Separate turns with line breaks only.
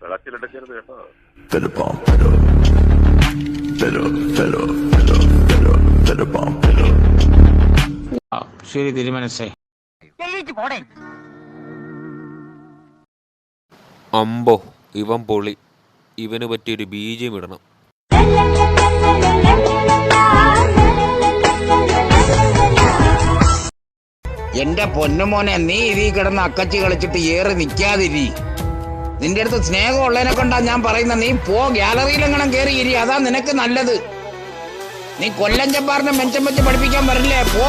വിളക്കിലെടുക്കരുത് കേട്ടോ.
ശരി തിരുമനസ്സേ.
അമ്പോ ഇവൻ പൊളി. ഇവന് പറ്റിയൊരു ബീജം ഇടണം.
എന്റെ പൊന്നുമോനെ, നീ ഇതിൽ കിടന്ന് അക്കച്ചി കളിച്ചിട്ട് ഏറി നിൽക്കാതിരി. നിന്റെ അടുത്ത് സ്നേഹം ഉള്ളതിനെ കൊണ്ടാ ഞാൻ പറയുന്ന. നീ പോ, ഗ്യാലറിയിലെങ്ങനെ കയറി ഇരി, അതാ നിനക്ക് നല്ലത്. നീ കൊല്ലം ജബ്ബാറിനെ മെച്ചം വെച്ച് പഠിപ്പിക്കാൻ വരില്ലേ? പോ.